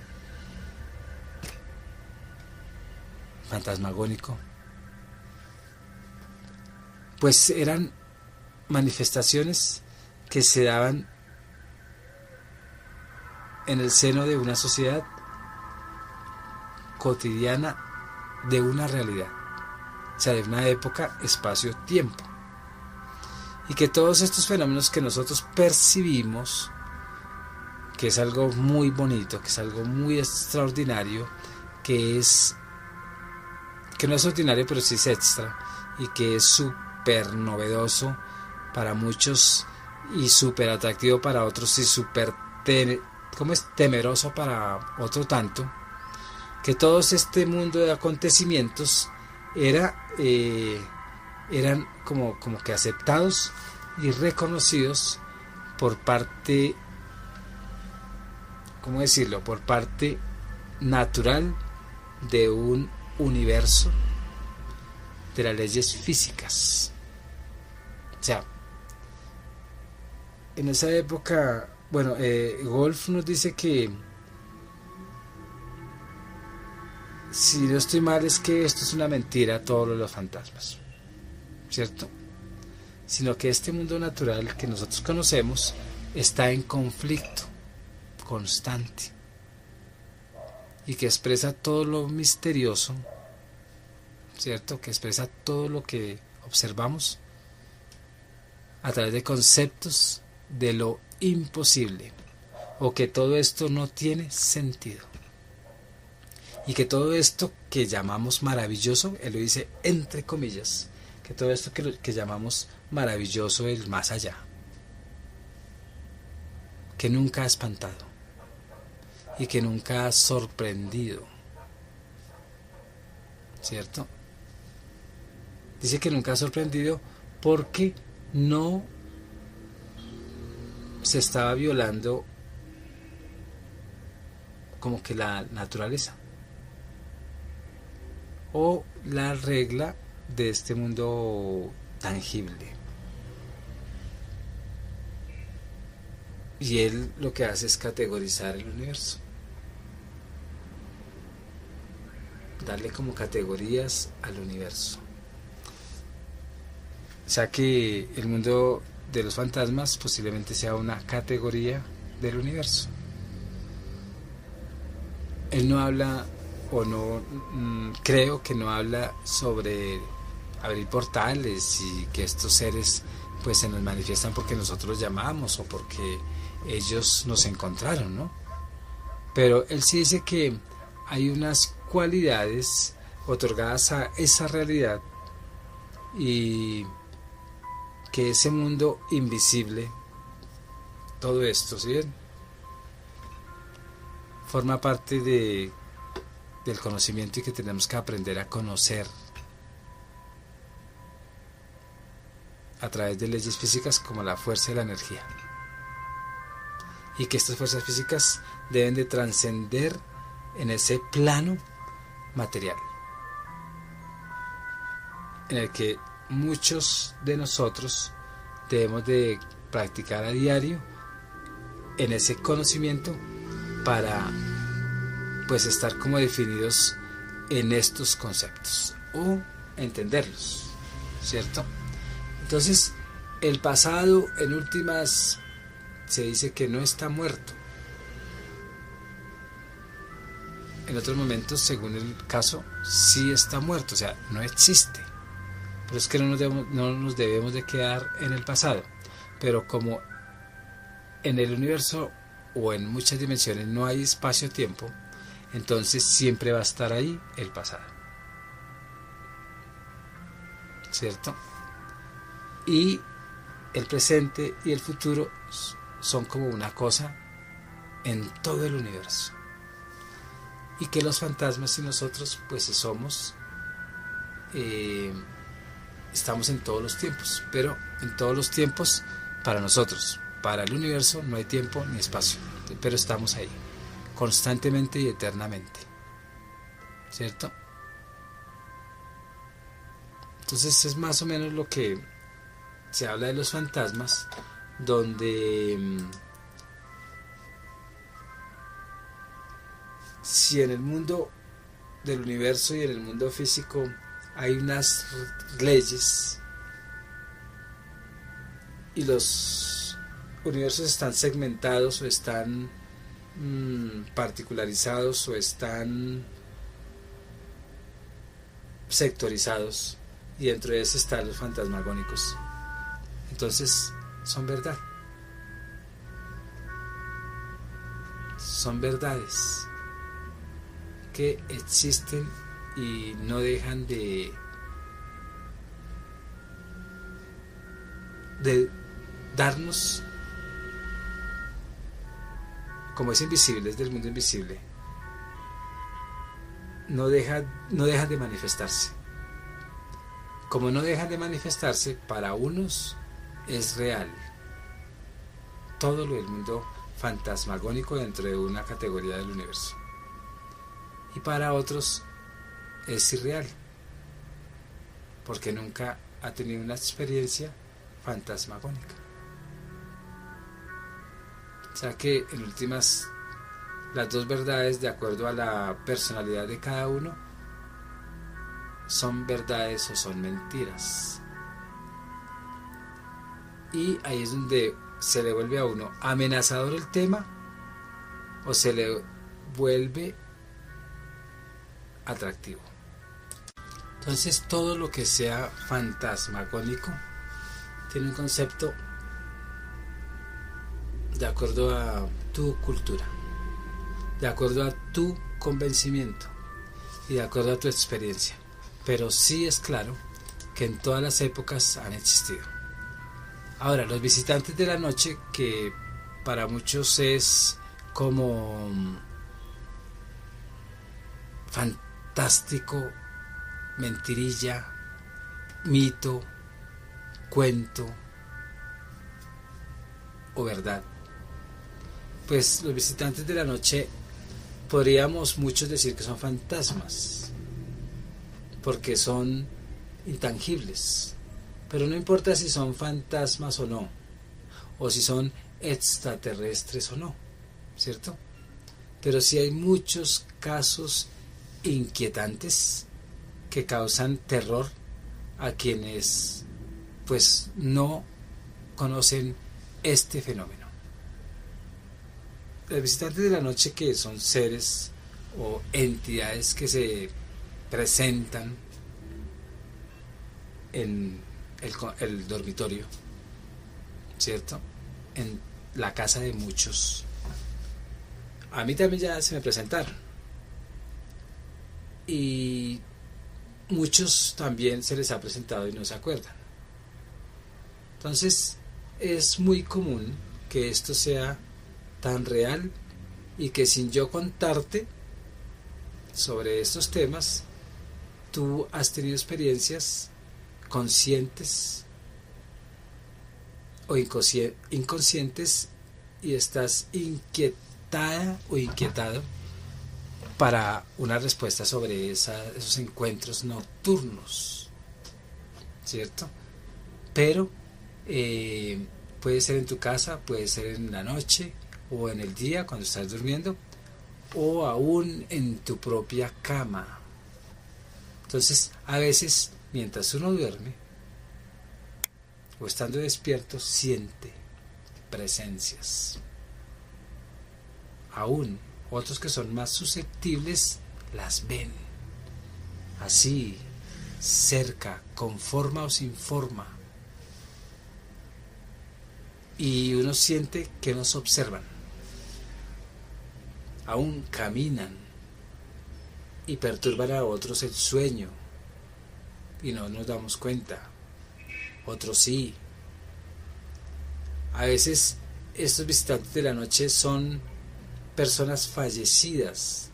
fantasmagónico, pues eran manifestaciones que se daban en el seno de una sociedad cotidiana, de una realidad, o sea, de una época, espacio, tiempo, y que todos estos fenómenos que nosotros percibimos, que es algo muy bonito, que es algo muy extraordinario, que no es ordinario pero sí es extra, y que es súper novedoso para muchos y súper atractivo para otros y súper temeroso para otro tanto, que todo este mundo de acontecimientos eran como que aceptados y reconocidos por parte, ¿cómo decirlo?, por parte natural de un universo de las leyes físicas. O sea, en esa época, bueno, Golf nos dice que, si no estoy mal, es que esto es una mentira, todos los fantasmas, ¿cierto? Sino que este mundo natural que nosotros conocemos está en conflicto constante y que expresa todo lo misterioso, ¿cierto? Que expresa todo lo que observamos a través de conceptos de lo imposible, o que todo esto no tiene sentido, y que todo esto que llamamos maravilloso, él lo dice entre comillas, que todo esto que llamamos maravilloso, el más allá, que nunca ha espantado y que nunca ha sorprendido, ¿cierto? Dice que nunca ha sorprendido porque no se estaba violando como que la naturaleza o la regla de este mundo tangible. Y él lo que hace es categorizar el universo, darle como categorías al universo. O sea que el mundo de los fantasmas posiblemente sea una categoría del universo. Él no habla, o no, creo que no habla sobre abrir portales y que estos seres pues se nos manifiestan porque nosotros los llamamos o porque ellos nos encontraron, ¿no? Pero él sí dice que hay unas cualidades otorgadas a esa realidad y que ese mundo invisible, todo esto, ¿sí ven?, forma parte del conocimiento y que tenemos que aprender a conocer a través de leyes físicas como la fuerza y la energía, y que estas fuerzas físicas deben de trascender en ese plano material en el que muchos de nosotros debemos de practicar a diario en ese conocimiento para pues estar como definidos en estos conceptos o entenderlos, ¿cierto? Entonces el pasado en últimas se dice que no está muerto. En otros momentos, según el caso, sí está muerto, o sea, no existe. Pero es que no nos debemos de quedar en el pasado. Pero como en el universo o en muchas dimensiones no hay espacio-tiempo, entonces siempre va a estar ahí el pasado, ¿cierto? Y el presente y el futuro son como una cosa en todo el universo. Y que los fantasmas y nosotros pues somos, estamos en todos los tiempos, pero en todos los tiempos para nosotros. Para el universo no hay tiempo ni espacio, pero estamos ahí, constantemente y eternamente, ¿cierto? Entonces es más o menos lo que se habla de los fantasmas, donde si en el mundo del universo y en el mundo físico hay unas leyes y los universos están segmentados o están particularizados o están sectorizados, y dentro de eso están los fantasmagónicos, entonces son verdad, son verdades que existen y no dejan de darnos, como es invisible, es del mundo invisible, no dejan de manifestarse. Como no dejan de manifestarse, para unos es real todo lo del mundo fantasmagónico dentro de una categoría del universo, y para otros es irreal porque nunca ha tenido una experiencia fantasmagónica. O sea que en últimas las dos verdades, de acuerdo a la personalidad de cada uno, son verdades o son mentiras. Y ahí es donde se le vuelve a uno amenazador el tema o se le vuelve atractivo. Entonces todo lo que sea fantasmagónico tiene un concepto de acuerdo a tu cultura, de acuerdo a tu convencimiento y de acuerdo a tu experiencia. Pero sí es claro que en todas las épocas han existido. Ahora, los visitantes de la noche, que para muchos es como fantástico, mentirilla, mito, cuento o verdad, pues los visitantes de la noche podríamos muchos decir que son fantasmas porque son intangibles, pero no importa si son fantasmas o no, o si son extraterrestres o no, ¿cierto? Pero sí hay muchos casos inquietantes que causan terror a quienes pues no conocen este fenómeno. Los visitantes de la noche, que son seres o entidades que se presentan en el dormitorio, ¿cierto? En la casa de muchos. A mí también ya se me presentaron. Y muchos también se les ha presentado y no se acuerdan. Entonces es muy común que esto sea tan real y que sin yo contarte sobre estos temas, tú has tenido experiencias conscientes o inconscientes y estás inquietada o inquietado para una respuesta sobre esos encuentros nocturnos. ¿cierto? Pero puede ser en tu casa, puede ser en la noche o en el día cuando estás durmiendo, o aún en tu propia cama. Entonces, a veces, mientras uno duerme o estando despierto, siente presencias. Aún otros que son más susceptibles las ven, así, cerca, con forma o sin forma. Y uno siente que nos observan. Aún caminan y perturban a otros el sueño y no nos damos cuenta. Otros sí. A veces estos visitantes de la noche son personas fallecidas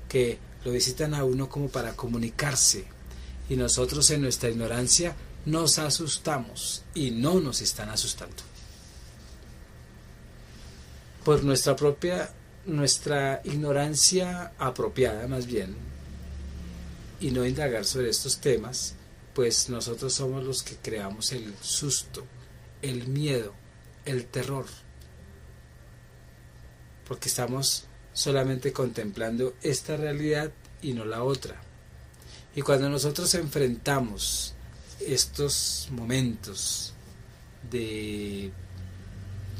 que lo visitan a uno como para comunicarse, y nosotros en nuestra ignorancia nos asustamos y no nos están asustando. Por nuestra ignorancia apropiada más bien, y no indagar sobre estos temas, pues nosotros somos los que creamos el susto, el miedo, el terror, porque estamos solamente contemplando esta realidad y no la otra. Y cuando nosotros enfrentamos estos momentos de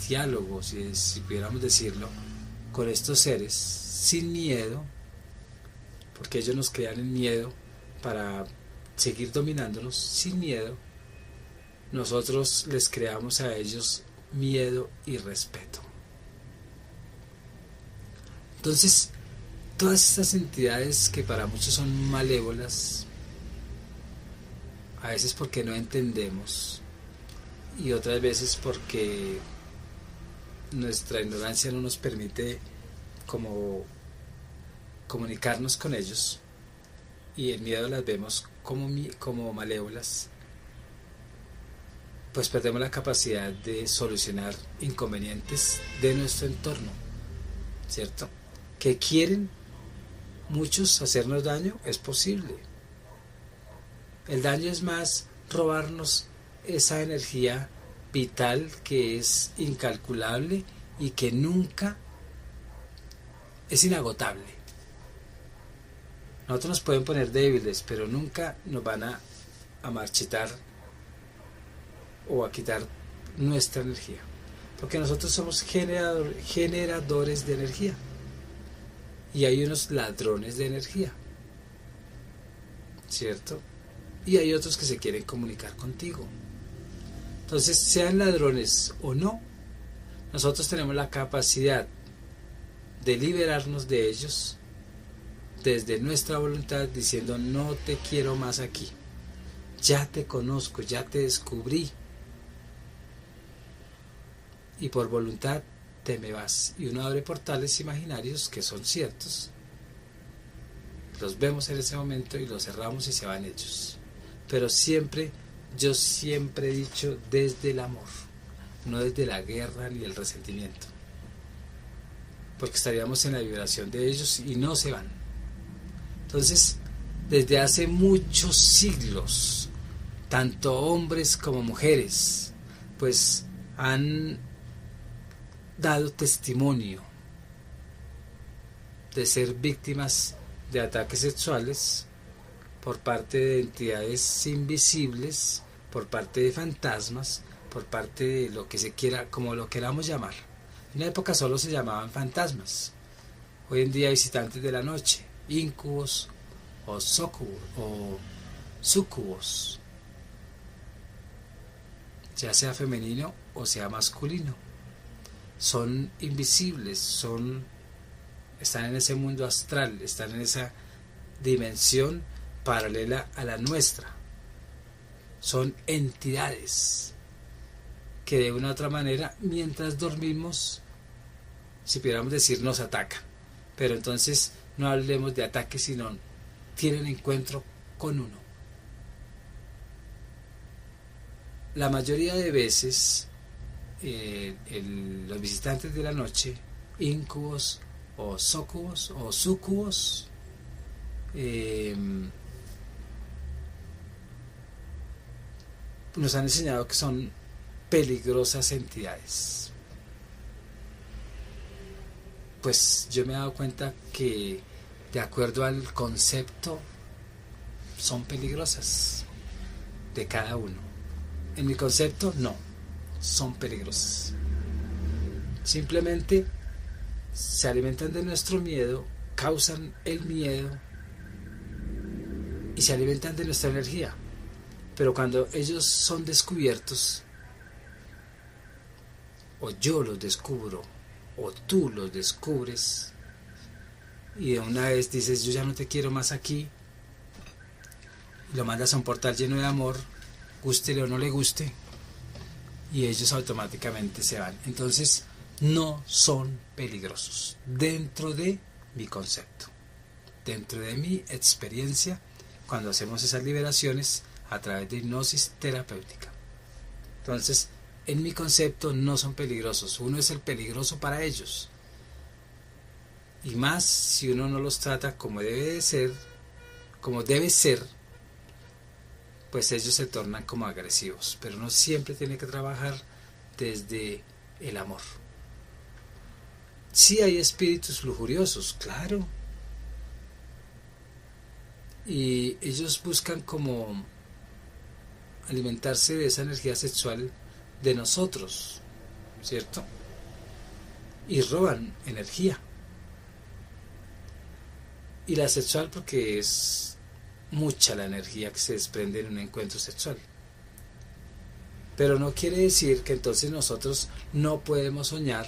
diálogo, si pudiéramos decirlo, con estos seres sin miedo, porque ellos nos crean el miedo para seguir dominándonos, sin miedo, nosotros les creamos a ellos miedo y respeto. Entonces, todas estas entidades que para muchos son malévolas, a veces porque no entendemos y otras veces porque nuestra ignorancia no nos permite como comunicarnos con ellos, y el miedo las vemos como malévolas, pues perdemos la capacidad de solucionar inconvenientes de nuestro entorno, ¿cierto? Que quieren muchos hacernos daño, es posible. El daño es más robarnos esa energía vital que es incalculable y que nunca es inagotable. Nosotros nos pueden poner débiles, pero nunca nos van a marchitar o a quitar nuestra energía, porque nosotros somos generadores de energía, y hay unos ladrones de energía, ¿cierto? Y hay otros que se quieren comunicar contigo. Entonces, sean ladrones o no, nosotros tenemos la capacidad de liberarnos de ellos desde nuestra voluntad, diciendo: no te quiero más aquí, ya te conozco, ya te descubrí, y por voluntad te me vas. Y uno abre portales imaginarios que son ciertos, los vemos en ese momento y los cerramos y se van ellos. Pero yo siempre he dicho desde el amor, no desde la guerra ni el resentimiento, porque estaríamos en la vibración de ellos y no se van. Entonces, desde hace muchos siglos, tanto hombres como mujeres, pues han dado testimonio de ser víctimas de ataques sexuales por parte de entidades invisibles, por parte de fantasmas, por parte de lo que se quiera, como lo queramos llamar. En una época solo se llamaban fantasmas. Hoy en día visitantes de la noche, íncubos o súcubos, ya sea femenino o sea masculino. Son invisibles, están en ese mundo astral, están en esa dimensión paralela a la nuestra. Son entidades que de una u otra manera, mientras dormimos, si pudiéramos decir, nos atacan. Pero entonces no hablemos de ataque, sino tienen encuentro con uno. La mayoría de veces los visitantes de la noche, íncubos o súcubos, nos han enseñado que son peligrosas entidades. Pues yo me he dado cuenta que de acuerdo al concepto son peligrosas de cada uno. En mi concepto no, son peligrosas. Simplemente se alimentan de nuestro miedo, causan el miedo y se alimentan de nuestra energía. Pero cuando ellos son descubiertos, o yo los descubro, o tú los descubres, y de una vez dices, yo ya no te quiero más aquí, y lo mandas a un portal lleno de amor, gústele o no le guste, y ellos automáticamente se van. Entonces, no son peligrosos dentro de mi concepto, dentro de mi experiencia, cuando hacemos esas liberaciones a través de hipnosis terapéutica. Entonces, en mi concepto no son peligrosos, uno es el peligroso para ellos. Y más si uno no los trata como debe ser, pues ellos se tornan como agresivos. Pero uno siempre tiene que trabajar desde el amor. Sí hay espíritus lujuriosos, claro. Y ellos buscan como alimentarse de esa energía sexual de nosotros, ¿cierto? Y roban energía. Y la sexual porque es mucha la energía que se desprende en un encuentro sexual. Pero no quiere decir que entonces nosotros no podemos soñar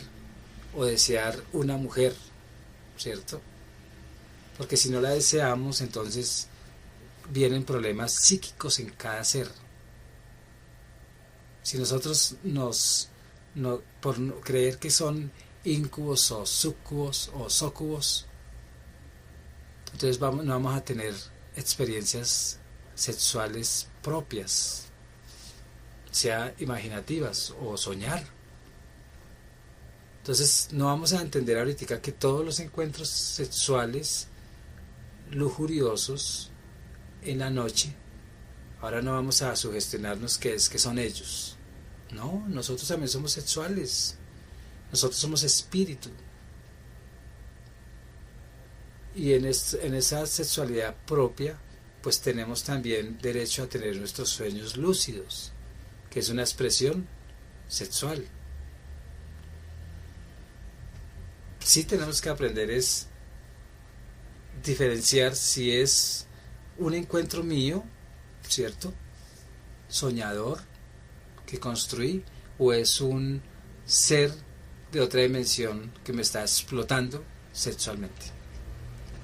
o desear una mujer, ¿cierto? Porque si no la deseamos, entonces vienen problemas psíquicos en cada ser. Si nosotros por no creer que son íncubos o súcubos o sócubos, entonces no vamos a tener experiencias sexuales propias, sea imaginativas o soñar. Entonces no vamos a entender ahorita que todos los encuentros sexuales lujuriosos en la noche, ahora no vamos a sugestionarnos que son ellos. No, nosotros también somos sexuales, nosotros somos espíritu. Y en esa sexualidad propia, pues tenemos también derecho a tener nuestros sueños lúcidos, que es una expresión sexual. Sí tenemos que aprender es diferenciar si es un encuentro mío, ¿cierto? Soñador, que construí, o es un ser de otra dimensión que me está explotando sexualmente.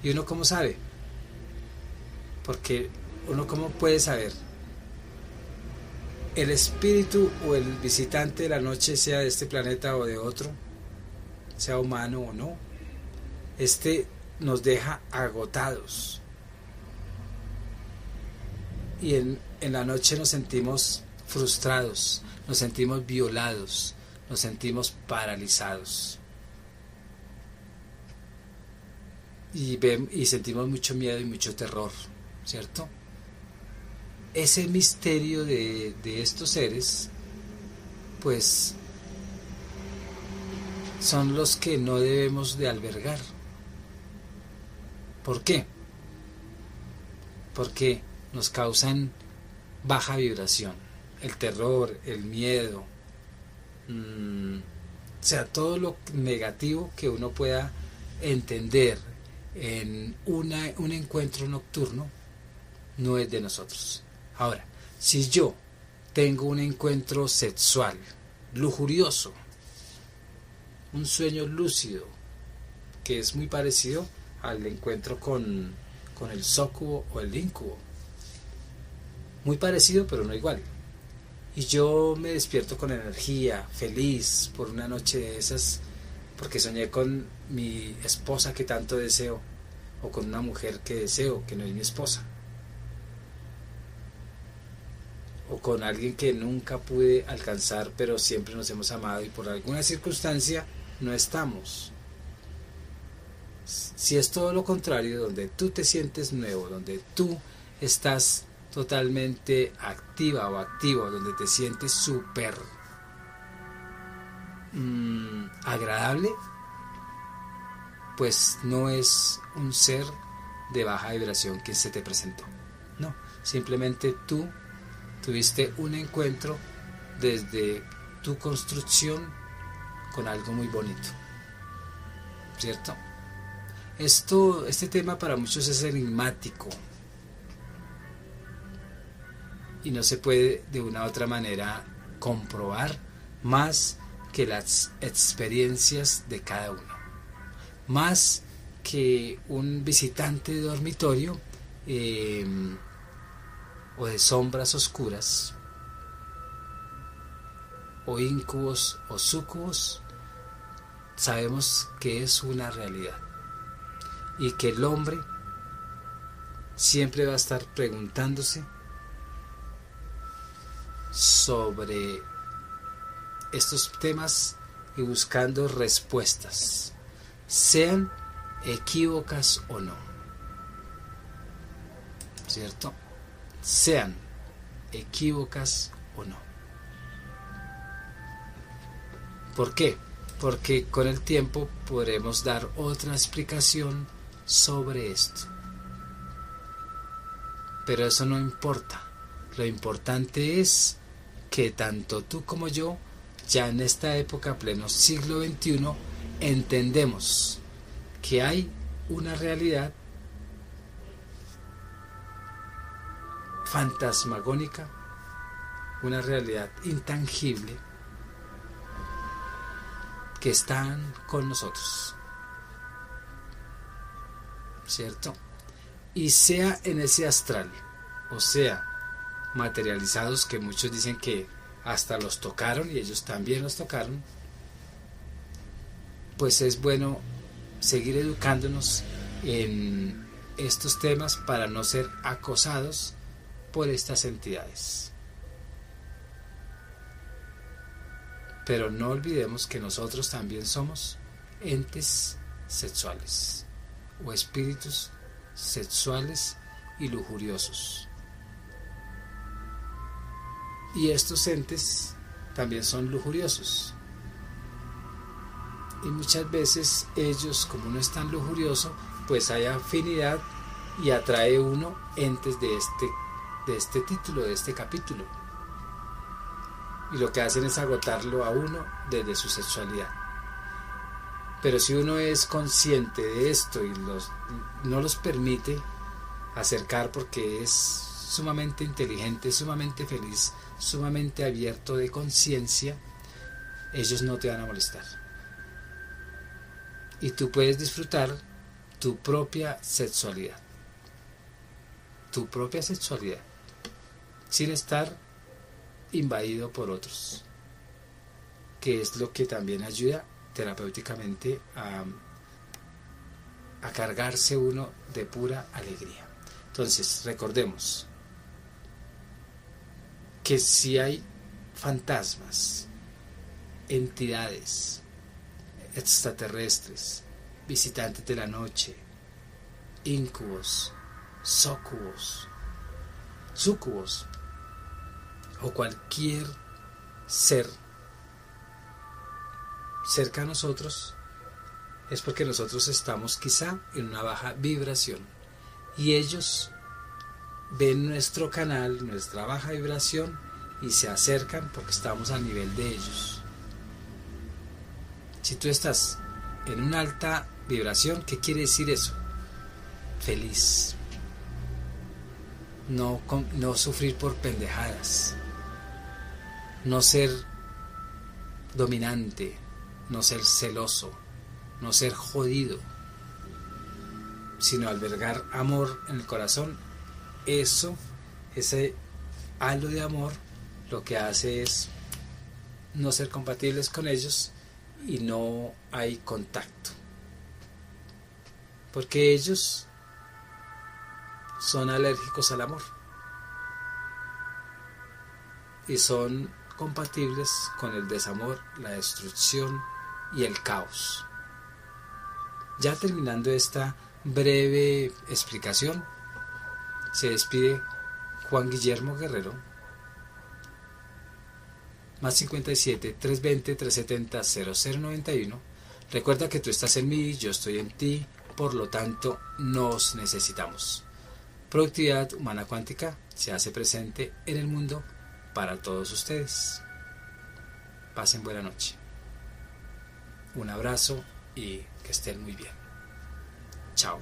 ¿Y uno cómo sabe? Porque uno cómo puede saber. El espíritu o el visitante de la noche, sea de este planeta o de otro, sea humano o no, nos deja agotados. Y en la noche nos sentimos frustrados, nos sentimos violados, nos sentimos paralizados. Y sentimos mucho miedo y mucho terror, ¿cierto? Ese misterio de estos seres, pues, son los que no debemos de albergar. ¿Por qué? Porque nos causan baja vibración, el terror, el miedo, o sea, todo lo negativo que uno pueda entender en un encuentro nocturno no es de nosotros. Ahora, si yo tengo un encuentro sexual lujurioso, un sueño lúcido que es muy parecido al encuentro con el sócubo o el íncubo, muy parecido pero no igual, y yo me despierto con energía, feliz por una noche de esas, porque soñé con mi esposa que tanto deseo, o con una mujer que deseo, que no es mi esposa, o con alguien que nunca pude alcanzar, pero siempre nos hemos amado y por alguna circunstancia no estamos. Si es todo lo contrario, donde tú te sientes nuevo, donde tú estás totalmente activa o activo, donde te sientes súper agradable, pues no es un ser de baja vibración que se te presentó. No, simplemente tú tuviste un encuentro desde tu construcción con algo muy bonito, ¿cierto? Este tema para muchos es enigmático y no se puede de una u otra manera comprobar más que las experiencias de cada uno, más que un visitante de dormitorio o de sombras oscuras o íncubos o súcubos. Sabemos que es una realidad y que el hombre siempre va a estar preguntándose sobre estos temas y buscando respuestas, sean equívocas o no, ¿cierto? Sean equívocas o no. ¿Por qué? Porque con el tiempo podremos dar otra explicación sobre esto. Pero eso no importa. Lo importante es que tanto tú como yo, ya en esta época, pleno siglo XXI, entendemos que hay una realidad fantasmagónica, una realidad intangible que están con nosotros, ¿cierto? Y sea en ese astral, o sea, materializados, que muchos dicen que hasta los tocaron y ellos también los tocaron, pues es bueno seguir educándonos en estos temas para no ser acosados por estas entidades. Pero no olvidemos que nosotros también somos entes sexuales o espíritus sexuales y lujuriosos. Y estos entes también son lujuriosos. Y muchas veces ellos, como no es tan lujurioso, pues hay afinidad y atrae uno entes de este título, de este capítulo. Y lo que hacen es agotarlo a uno desde su sexualidad. Pero si uno es consciente de esto y no los permite acercar, porque es sumamente inteligente, sumamente feliz, sumamente abierto de conciencia, ellos no te van a molestar. Y tú puedes disfrutar tu propia sexualidad. Tu propia sexualidad. Sin estar invadido por otros, que es lo que también ayuda terapéuticamente a cargarse uno de pura alegría. Entonces, recordemos que si hay fantasmas, entidades extraterrestres, visitantes de la noche, íncubos, súcubos, o cualquier ser cerca a nosotros, es porque nosotros estamos quizá en una baja vibración y ellos ven nuestro canal, nuestra baja vibración, y se acercan porque estamos al nivel de ellos. Si tú estás en una alta vibración, ¿qué quiere decir eso? Feliz. No sufrir por pendejadas. No ser dominante, no ser celoso, no ser jodido, sino albergar amor en el corazón. Ese halo de amor, lo que hace es no ser compatibles con ellos y no hay contacto, porque ellos son alérgicos al amor y son compatibles con el desamor, la destrucción y el caos. Ya terminando esta breve explicación, se despide Juan Guillermo Guerrero, más 57 320 370 0091. Recuerda que tú estás en mí, yo estoy en ti, por lo tanto nos necesitamos. Productividad Humana Cuántica se hace presente en el mundo para todos ustedes. Pasen buena noche. Un abrazo y que estén muy bien. Chao.